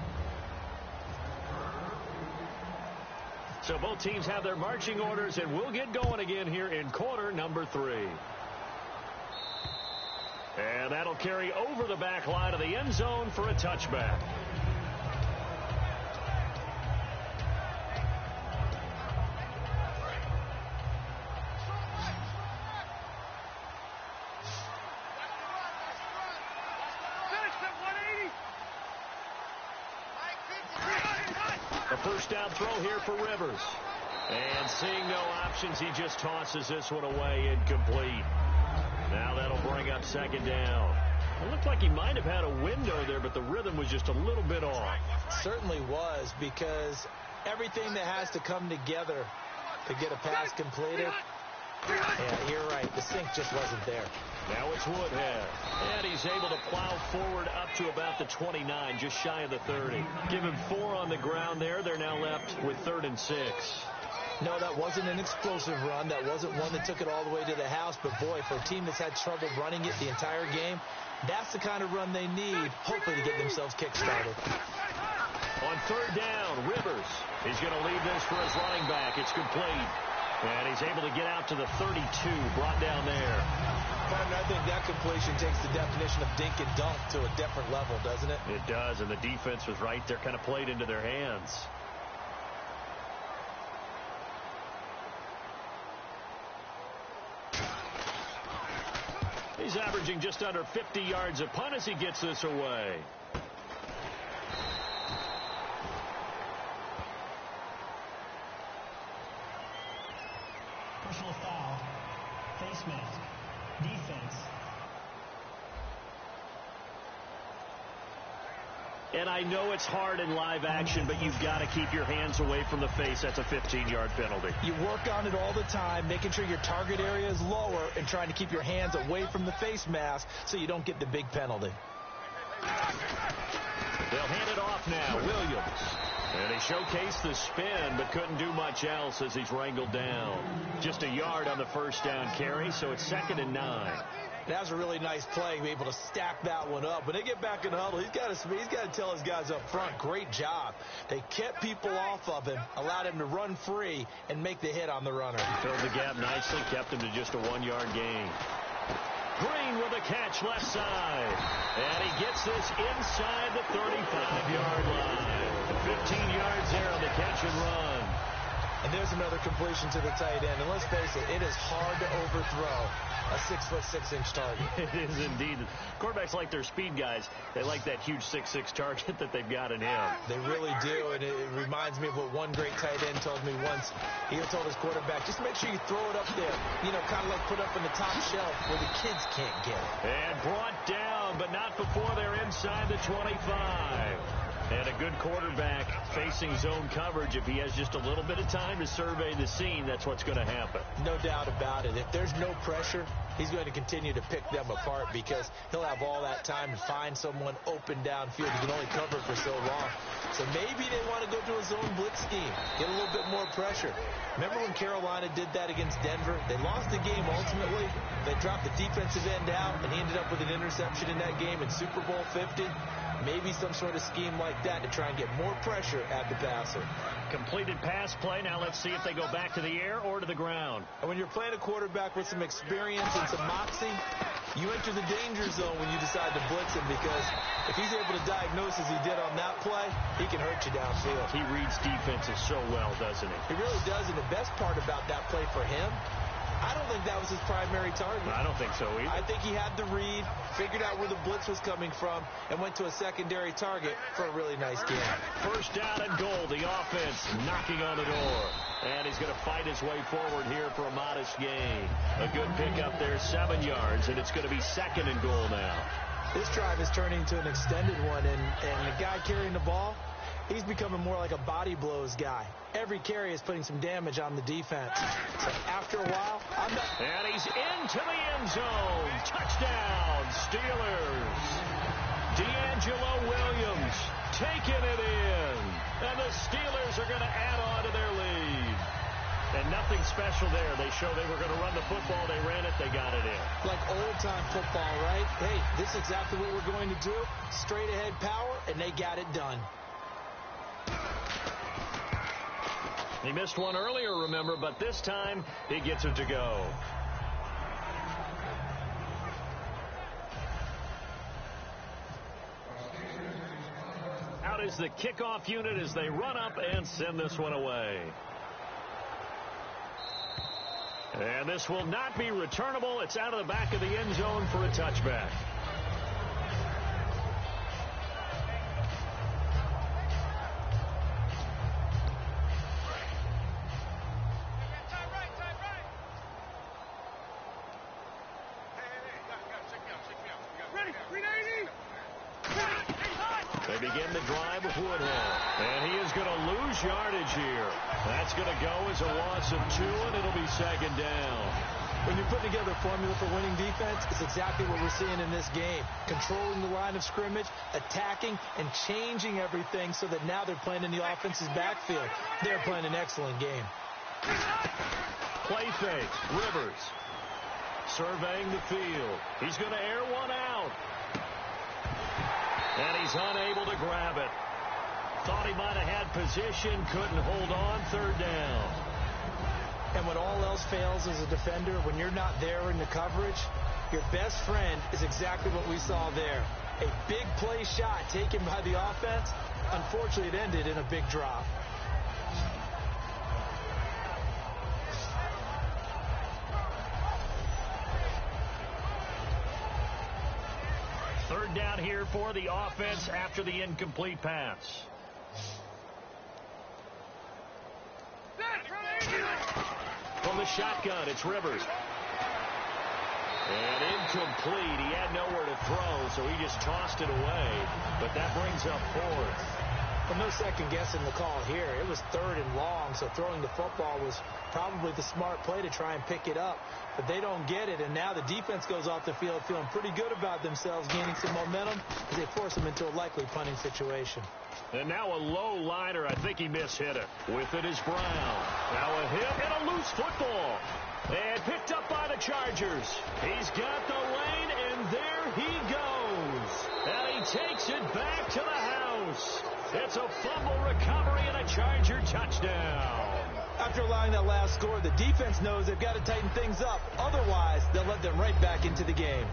So both teams have their marching orders, and we'll get going again here in quarter number 3. And that'll carry over the back line of the end zone for a touchback. A first down throw here for Rivers. And seeing no options, he just tosses this one away, incomplete. Now that'll bring up 2nd down. It looked like he might have had a window there, but the rhythm was just a little bit off. Certainly was, because everything that has to come together to get a pass completed, Yeah, you're right. The sink just wasn't there. Now it's Woodhead. And he's able to plow forward up to about the 29, just shy of the 30. Give him 4 on the ground there. They're now left with 3rd and 6. No, that wasn't an explosive run. That wasn't one that took it all the way to the house. But, boy, for a team that's had trouble running it the entire game, that's the kind of run they need, hopefully, to get themselves kick-started. On 3rd down, Rivers. He's going to leave this for his running back. It's complete. And he's able to get out to the 32, brought down there. Partner, I think that completion takes the definition of dink and dunk to a different level, doesn't it? It does, and the defense was right there, kind of played into their hands. He's averaging just under 50 yards a punt as he gets this away. Personal foul. Face mask. Defense. And I know it's hard in live action, but you've got to keep your hands away from the face. That's a 15-yard penalty. You work on it all the time, making sure your target area is lower and trying to keep your hands away from the face mask so you don't get the big penalty. They'll hand it off now. Williams. And he showcased the spin, but couldn't do much else as he's wrangled down. Just a yard on the first down carry, so it's 2nd and 9. That was a really nice play, be able to stack that one up. When they get back in the huddle, he's got to tell his guys up front, great job. They kept people off of him, allowed him to run free, and make the hit on the runner. Filled the gap nicely, kept him to just a 1-yard gain. Green with a catch left side. And he gets this inside the 35-yard line. 15 yards there on the catch and run. And there's another completion to the tight end. And let's face it, it is hard to overthrow a 6'6" target. It is indeed. Quarterbacks like their speed guys. They like that huge 6'6" target that they've got in him. They really do, and it reminds me of what one great tight end told me once. He told his quarterback, just make sure you throw it up there, kind of like put up in the top shelf where the kids can't get it. And brought down, but not before they're inside the 25. And a good quarterback facing zone coverage. If he has just a little bit of time to survey the scene, that's what's going to happen. No doubt about it. If there's no pressure, he's going to continue to pick them apart because he'll have all that time to find someone open downfield. He can only cover for so long. So maybe they want to go to a zone blitz scheme, get a little bit more pressure. Remember when Carolina did that against Denver? They lost the game ultimately. They dropped the defensive end out, and he ended up with an interception in that game in Super Bowl 50. Maybe some sort of scheme like that to try and get more pressure at the passer. Completed pass play. Now let's see if they go back to the air or to the ground. And when you're playing a quarterback with some experience and some moxie, you enter the danger zone when you decide to blitz him because if he's able to diagnose as he did on that play, he can hurt you downfield. He reads defenses so well, doesn't he? He really does, and the best part about that play for him, I don't think that was his primary target. I don't think so either. I think he had the read, figured out where the blitz was coming from, and went to a secondary target for a really nice game. First down and goal. The offense knocking on the door. And he's going to fight his way forward here for a modest gain. A good pickup there, 7 yards, and it's going to be 2nd and goal now. This drive is turning to an extended one, and the guy carrying the ball, he's becoming more like a body blows guy. Every carry is putting some damage on the defense. So after a while, and he's into the end zone. Touchdown, Steelers. D'Angelo Williams taking it in. And the Steelers are going to add on to their lead. And nothing special there. They showed they were going to run the football. They ran it. They got it in. Like old-time football, right? Hey, this is exactly what we're going to do. Straight-ahead power, and they got it done. He missed one earlier, remember, but this time he gets it to go. Out is the kickoff unit as they run up and send this one away. And this will not be returnable. It's out of the back of the end zone for a touchback. They They begin the drive with Woodhead. And he is going to lose yardage here. That's going to go as a loss of 2, and it'll be second down. When you put together a formula for winning defense, it's exactly what we're seeing in this game. Controlling the line of scrimmage, attacking, and changing everything so that now they're playing in the offense's backfield. They're playing an excellent game. Play fake. Rivers surveying the field. He's going to air one out. And he's unable to grab it. Thought he might have had position, couldn't hold on, third down. And when all else fails as a defender, when you're not there in the coverage, your best friend is exactly what we saw there. A big play shot taken by the offense. Unfortunately, it ended in a big drop. Third down here for the offense after the incomplete pass. From the shotgun, it's Rivers. And incomplete. He had nowhere to throw, so he just tossed it away. But that brings up fourth. Well, no second guessing the call here. It was third and long, so throwing the football was probably the smart play to try and pick it up. But they don't get it, and now the defense goes off the field feeling pretty good about themselves, gaining some momentum as they force them into a likely punting situation. And now a low liner. I think he mishit it. With it is Brown. Now a hit and a loose football. And picked up by the Chargers. He's got the lane, and there he goes. And he takes it back to the house. It's a fumble recovery and a Charger touchdown. After allowing that last score, the defense knows they've got to tighten things up. Otherwise, they'll let them right back into the game.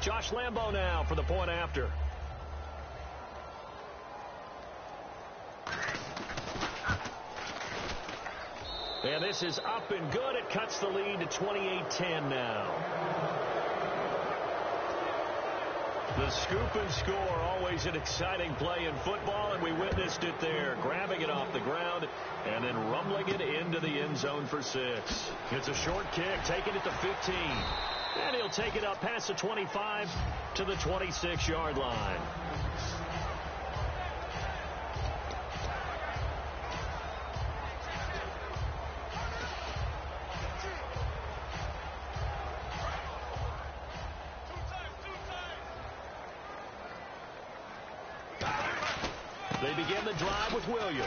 Josh Lambo now for the point after. And this is up and good. It cuts the lead to 28-10 now. The scoop and score, always an exciting play in football, and we witnessed it there, grabbing it off the ground and then rumbling it into the end zone for 6. It's a short kick, taking it to 15. And he'll take it up past the 25 to the 26-yard line. They begin the drive with Williams.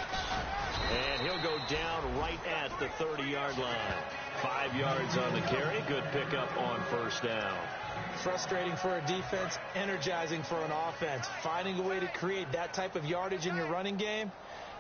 And he'll go down right at the 30-yard line. 5 yards on the carry. Good pickup on first down. Frustrating for a defense, energizing for an offense. Finding a way to create that type of yardage in your running game,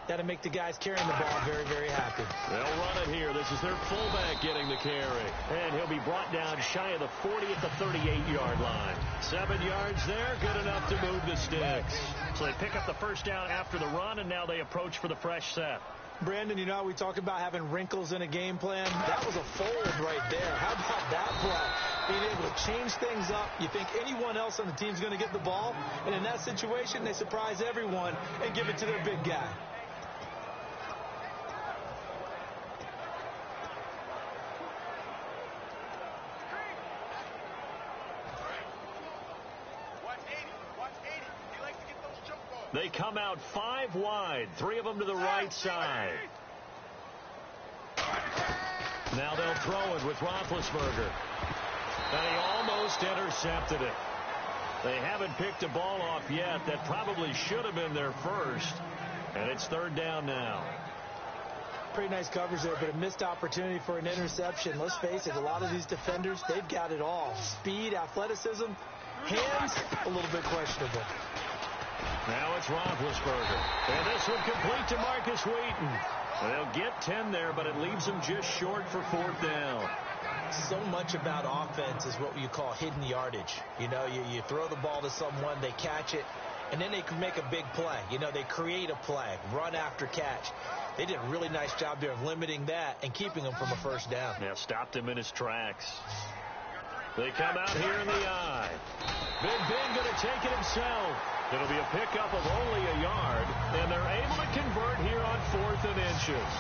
that'll make the guys carrying the ball very, very happy. They'll run it here. This is their fullback getting the carry. And he'll be brought down shy of the 40 at the 38-yard line. 7 yards there, good enough to move the sticks. So they pick up the first down after the run, and now they approach for the fresh set. Brandon, you know how we talk about having wrinkles in a game plan? That was a fold right there. How about that play? Being able to change things up. You think anyone else on the team's going to get the ball, and in that situation, they surprise everyone and give it to their big guy. They come out 5 wide, 3 of them to the right side. Now they'll throw it with Roethlisberger. And he almost intercepted it. They haven't picked a ball off yet. That probably should have been their first. And it's third down now. Pretty nice coverage there, but a missed opportunity for an interception. Let's face it, a lot of these defenders, they've got it all. Speed, athleticism, hands, a little bit questionable. Now it's Roethlisberger. And this one complete to Marcus Wheaton. They'll get 10 there, but it leaves them just short for fourth down. So much about offense is what you call hidden yardage. You know, you throw the ball to someone, they catch it, and then they can make a big play. You know, they create a play, run after catch. They did a really nice job there of limiting that and keeping him from a first down. Yeah, stopped him in his tracks. They come out here in the eye. Big Ben going to take it himself. It'll be a pickup of only a yard, and they're able to convert here on 4th and inches.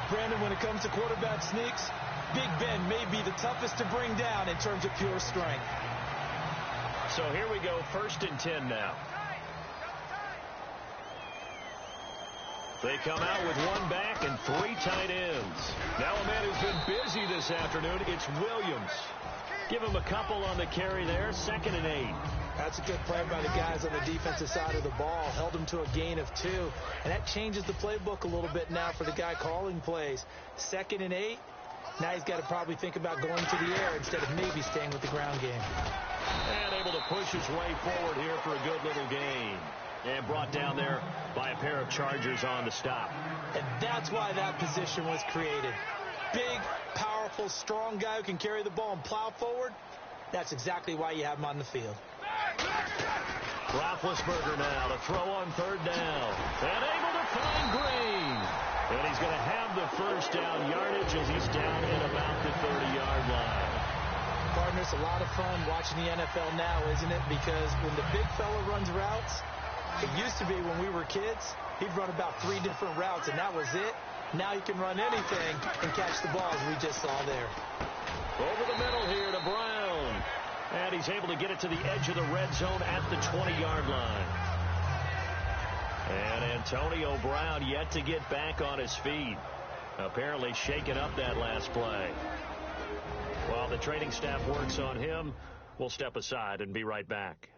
Brandon, when it comes to quarterback sneaks, Big Ben may be the toughest to bring down in terms of pure strength. So here we go, 1st and 10 now. They come out with one back and 3 tight ends. Now a man who's been busy this afternoon, it's Williams. Give him a couple on the carry there, 2nd and 8. That's a good play by the guys on the defensive side of the ball. Held him to a gain of 2. And that changes the playbook a little bit now for the guy calling plays. 2nd and 8. Now he's got to probably think about going to the air instead of maybe staying with the ground game. And able to push his way forward here for a good little gain. And brought down there by a pair of Chargers on the stop. And that's why that position was created. Big, powerful, strong guy who can carry the ball and plow forward. That's exactly why you have him on the field. Roethlisberger now to throw on 3rd down. And able to find Green. And he's going to have the 1st down yardage as he's down at about the 30-yard line. Partner, it's a lot of fun watching the NFL now, isn't it? Because when the big fella runs routes, it used to be when we were kids, he'd run about 3 different routes, and that was it. Now he can run anything and catch the ball, as we just saw there. Over the middle here to Brown. And he's able to get it to the edge of the red zone at the 20-yard line. And Antonio Brown yet to get back on his feet. Apparently shaking up that last play. While the training staff works on him, we'll step aside and be right back.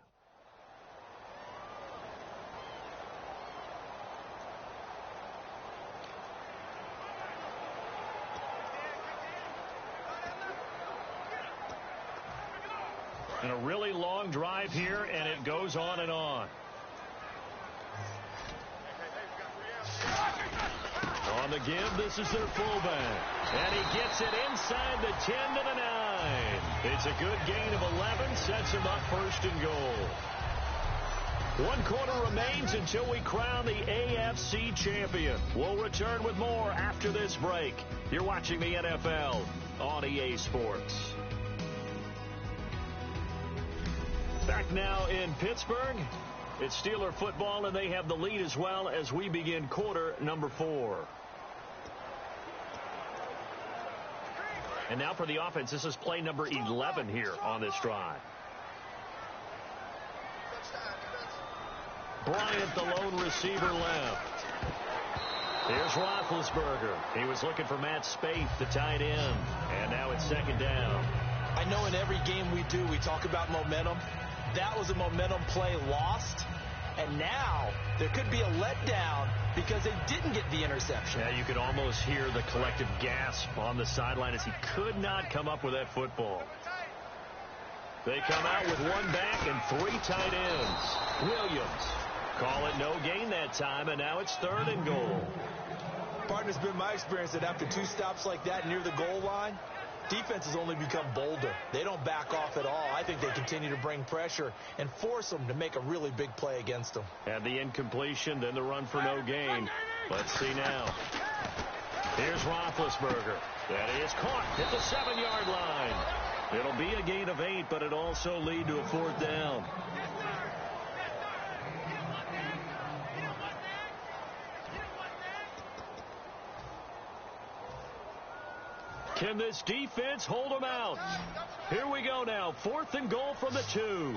And a really long drive here, and it goes on and on. On the give, this is their fullback. And he gets it inside the 10 to the 9. It's a good gain of 11, sets him up 1st and goal. 1 quarter remains until we crown the AFC champion. We'll return with more after this break. You're watching the NFL on EA Sports. Back now in Pittsburgh. It's Steeler football, and they have the lead as well as we begin quarter number 4. And now for the offense, this is play number 11 here on this drive. Bryant, the lone receiver, left. Here's Roethlisberger. He was looking for Matt Spaeth, the tight end. And now it's 2nd down. I know in every game we do, we talk about momentum. That was a momentum play lost. And now there could be a letdown because they didn't get the interception. Yeah, you could almost hear the collective gasp on the sideline as he could not come up with that football. They come out with one back and 3 tight ends. Williams. Call it no gain that time, and now it's 3rd and goal. Partner, it's been my experience that after 2 stops like that near the goal line, defenses only become bolder. They don't back off at all. I think they continue to bring pressure and force them to make a really big play against them. And the incompletion, then the run for no gain. Let's see now. Here's Roethlisberger. That is caught at the 7-yard line. It'll be a gain of 8, but it also lead to a 4th down. Can this defense hold them out? Here we go now. 4th and goal from the 2.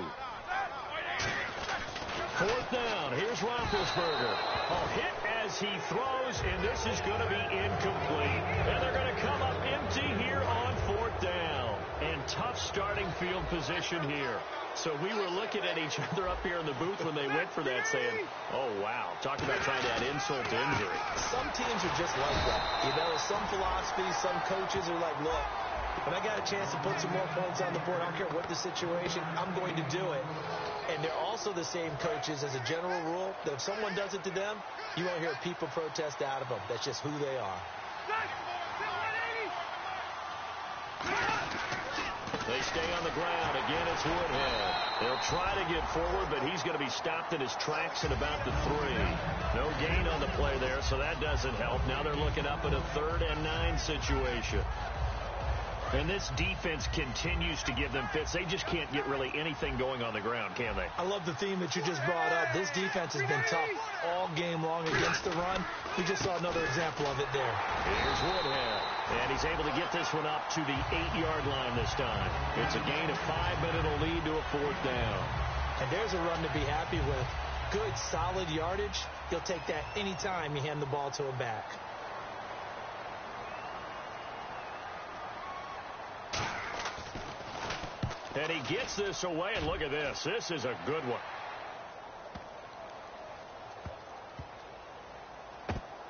4th down. Here's Roethlisberger. A hit as he throws, and this is going to be incomplete. And they're going to come up empty here on 4th down. And tough starting field position here. So we were looking at each other up here in the booth when they went for that, saying, oh, wow. Talk about trying to add insult to injury. Some teams are just like that. You know, some philosophies, some coaches are like, look, when I got a chance to put some more points on the board, I don't care what the situation, I'm going to do it. And they're also the same coaches as a general rule that if someone does it to them, you won't hear people protest out of them. That's just who they are. They stay on the ground. Again, it's Woodhead. They'll try to get forward, but he's going to be stopped in his tracks at about the 3. No gain on the play there, so that doesn't help. Now they're looking up at a 3rd and 9 situation. And this defense continues to give them fits. They just can't get really anything going on the ground, can they? I love the theme that you just brought up. This defense has been tough all game long against the run. We just saw another example of it there. Here's Woodhead. And he's able to get this one up to the 8-yard line this time. It's a gain of 5, but it'll lead to a 4th down. And there's a run to be happy with. Good, solid yardage. He'll take that anytime you hand the ball to him back. And he gets this away, and look at this. This is a good one.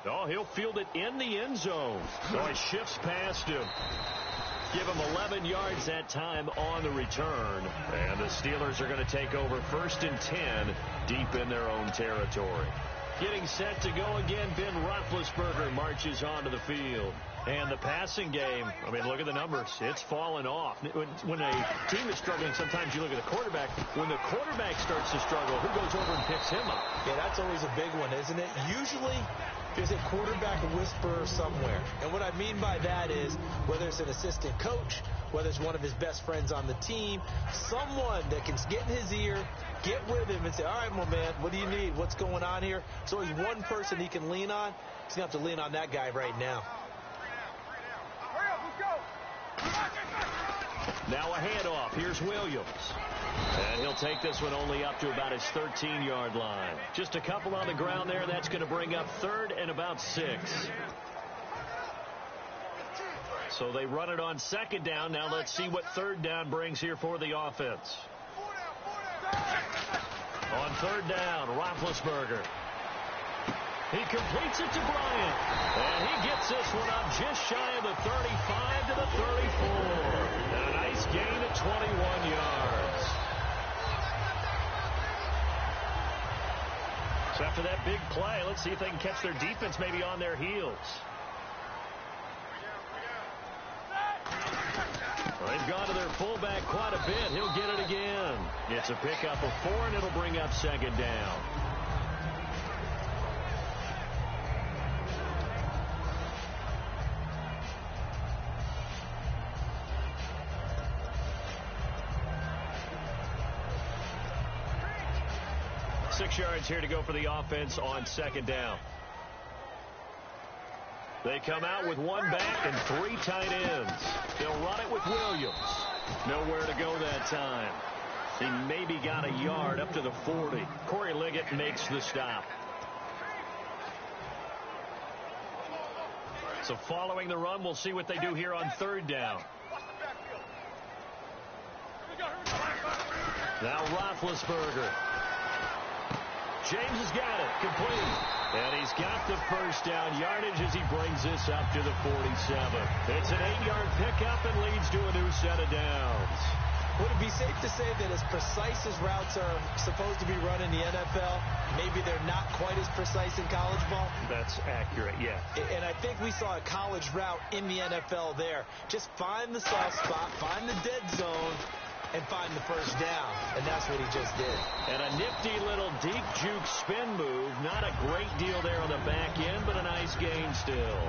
Oh, he'll field it in the end zone. So he shifts past him. Give him 11 yards that time on the return. And the Steelers are going to take over 1st and 10 deep in their own territory. Getting set to go again, Ben Roethlisberger marches onto the field. And the passing game, I mean, look at the numbers. It's fallen off. When a team is struggling, sometimes you look at the quarterback. When the quarterback starts to struggle, who goes over and picks him up? Yeah, that's always a big one, isn't it? Usually, there's a quarterback whisperer somewhere. And what I mean by that is, whether it's an assistant coach, whether it's one of his best friends on the team, someone that can get in his ear, get with him and say, all right, my man, what do you need? What's going on here? So he's one person he can lean on. He's going to have to lean on that guy right now. Now a handoff. Here's Williams. And he'll take this one only up to about his 13-yard line. Just a couple on the ground there. That's going to bring up 3rd and about 6. So they run it on 2nd down. Now let's see what 3rd down brings here for the offense. On 3rd down, Roethlisberger. He completes it to Bryant. And he gets this one up just shy of the 35 to the 34. And a nice gain of 21 yards. So after that big play, let's see if they can catch their defense maybe on their heels. Well, they've gone to their fullback quite a bit. He'll get it again. It's a pickup of 4, and it'll bring up 2nd down. Six yards here to go for the offense on 2nd down. They come out with 1 back and 3 tight ends. They'll run it with Williams. Nowhere to go that time. He maybe got a yard up to the 40. Corey Liggett makes the stop. So following the run, we'll see what they do here on 3rd down. Now Roethlisberger. James has got it. Complete. And he's got the 1st down yardage as he brings this up to the 47. It's an 8-yard pickup and leads to a new set of downs. Would it be safe to say that as precise as routes are supposed to be run in the NFL, maybe they're not quite as precise in college ball? That's accurate, yeah. And I think we saw a college route in the NFL there. Just find the soft spot, find the dead zone, and find the 1st down. And that's what he just did. And a nifty little deep juke spin move. Not a great deal there on the back end, but a nice gain still.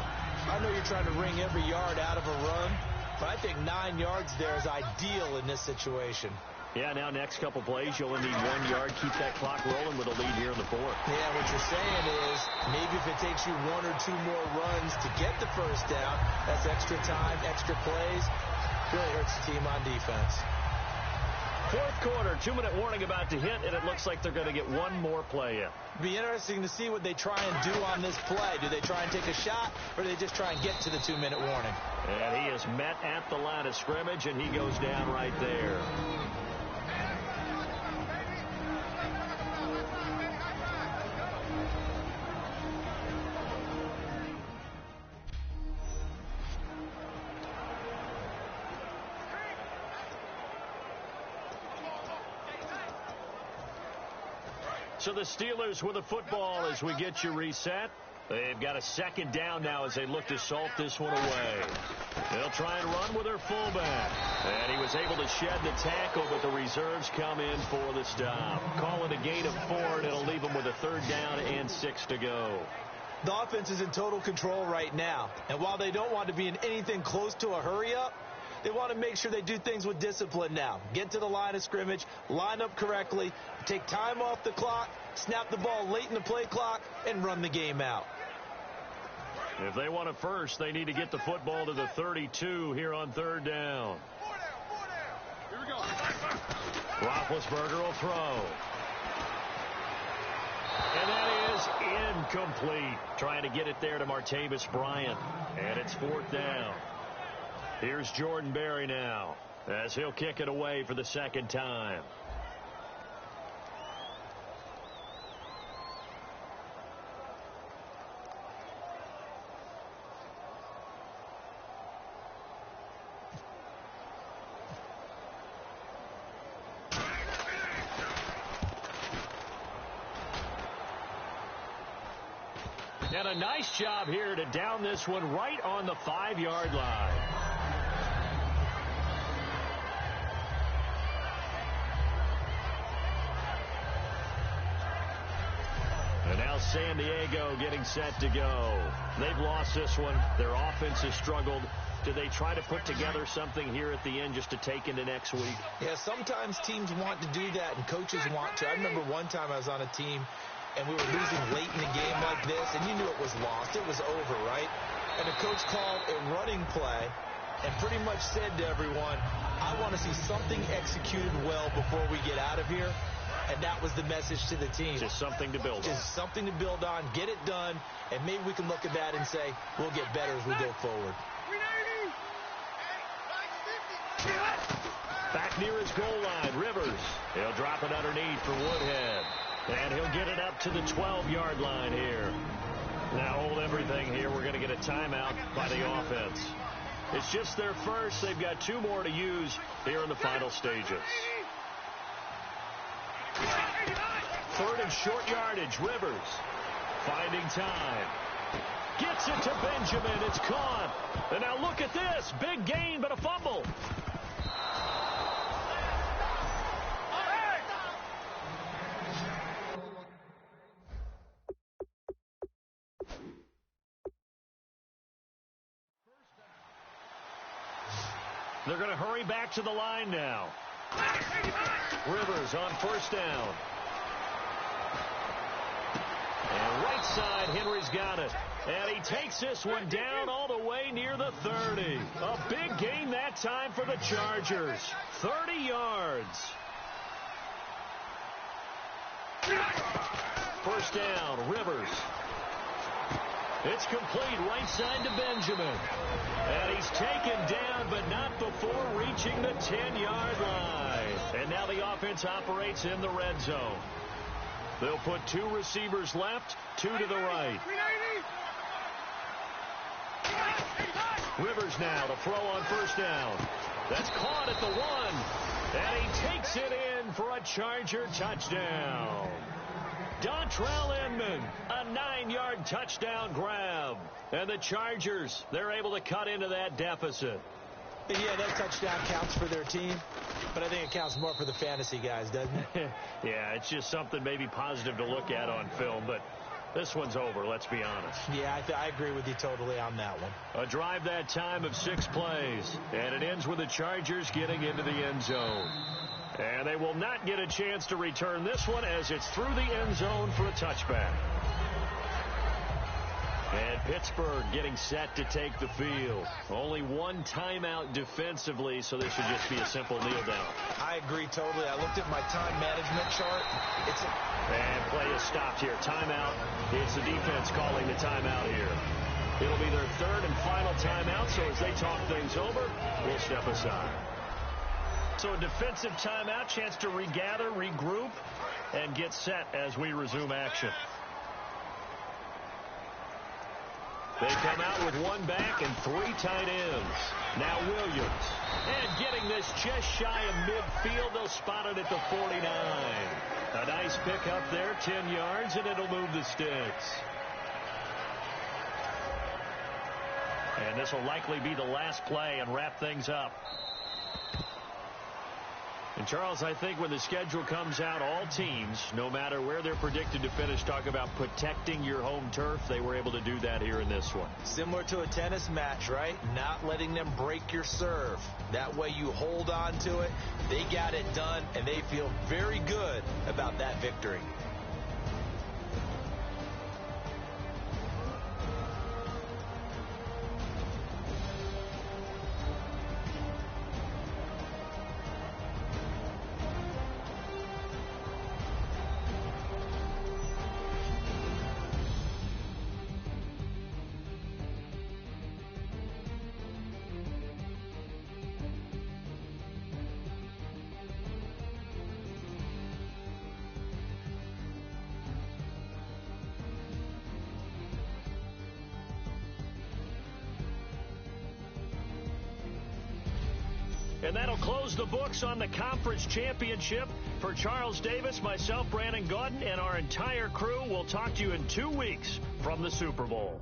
I know you're trying to wring every yard out of a run, but I think 9 yards there is ideal in this situation. Yeah, now next couple plays, you'll only need 1 yard. Keep that clock rolling with a lead here in the 4th. Yeah, what you're saying is maybe if it takes you 1 or 2 more runs to get the 1st down, that's extra time, extra plays. Really hurts the team on defense. 4th quarter, 2-minute warning about to hit, and it looks like they're going to get 1 more play in. Be interesting to see what they try and do on this play. Do they try and take a shot, or do they just try and get to the 2-minute warning? And he is met at the line of scrimmage, and he goes down right there. So the Steelers with the football as we get you reset. They've got a 2nd down now as they look to salt this one away. They'll try and run with their fullback. And he was able to shed the tackle, but the reserves come in for the stop. Call it a gain of 4, and it'll leave them with a 3rd down and 6 to go. The offense is in total control right now. And while they don't want to be in anything close to a hurry-up, They want to make sure they do things with discipline now. Get to the line of scrimmage, line up correctly, take time off the clock, snap the ball late in the play clock, and run the game out. If they want it first, they need to get the football to the 32 here on third down. Here we go. Roethlisberger will throw. And that is incomplete. Trying to get it there to Martavis Bryant. And it's fourth down. Here's Jordan Berry now as he'll kick it away for the second time. And a nice job here to down this one right on the 5-yard line. And now San Diego getting set to go. They've lost this one. Their offense has struggled. Do they try to put together something here at the end just to take into next week? Yeah, sometimes teams want to do that and coaches want to. I remember one time I was on a team and we were losing late in the game like this, and you knew it was lost. It was over, right? And the coach called a running play and pretty much said to everyone, I want to see something executed well before we get out of here. And that was the message to the team. Just something to build on. Just something to build on, get it done, and maybe we can look at that and say, we'll get better as we go forward. Back near his goal line, Rivers. He'll drop it underneath for Woodhead. And he'll get it up to the 12-yard line here. Now hold everything here. We're going to get a timeout by the offense. It's just their first. They've got 2 more to use here in the final stages. Third and short yardage. Rivers finding time. Gets it to Benjamin. It's caught. And now look at this. Big gain, but a fumble. They're going to hurry back to the line now. Rivers on first down. And right side, Henry's got it. And he takes this one down all the way near the 30. A big gain that time for the Chargers. 30 yards. First down, Rivers. It's complete right side to Benjamin. And he's taken down, but not before reaching the 10-yard line. And now the offense operates in the red zone. They'll put 2 receivers left, 2 to the right. Rivers now to throw on first down. That's caught at the 1. And he takes it in for a Charger touchdown. Dontrell Inman, a 9-yard touchdown grab. And the Chargers, they're able to cut into that deficit. Yeah, that touchdown counts for their team, but I think it counts more for the fantasy guys, doesn't it? Yeah, it's just something maybe positive to look at on film, but this one's over, let's be honest. Yeah, I agree with you totally on that one. A drive that time of 6 plays, and it ends with the Chargers getting into the end zone. And they will not get a chance to return this one as it's through the end zone for a touchback. And Pittsburgh getting set to take the field. Only 1 timeout defensively, so this should just be a simple kneel down. I agree totally. I looked at my time management chart. And play is stopped here. Timeout. It's the defense calling the timeout here. It'll be their 3rd and final timeout, so as they talk things over, we'll step aside. So a defensive timeout, chance to regather, regroup, and get set as we resume action. They come out with 1 back and 3 tight ends. Now Williams. And getting this just shy of midfield, they'll spot it at the 49. A nice pickup there, 10 yards, and it'll move the sticks. And this will likely be the last play and wrap things up. And, Charles, I think when the schedule comes out, all teams, no matter where they're predicted to finish, talk about protecting your home turf. They were able to do that here in this one. Similar to a tennis match, right? Not letting them break your serve. That way you hold on to it. They got it done, and they feel very good about that victory. And that'll close the books on the conference championship. For Charles Davis, myself, Brandon Gaudin, and our entire crew, we'll talk to you in 2 weeks from the Super Bowl.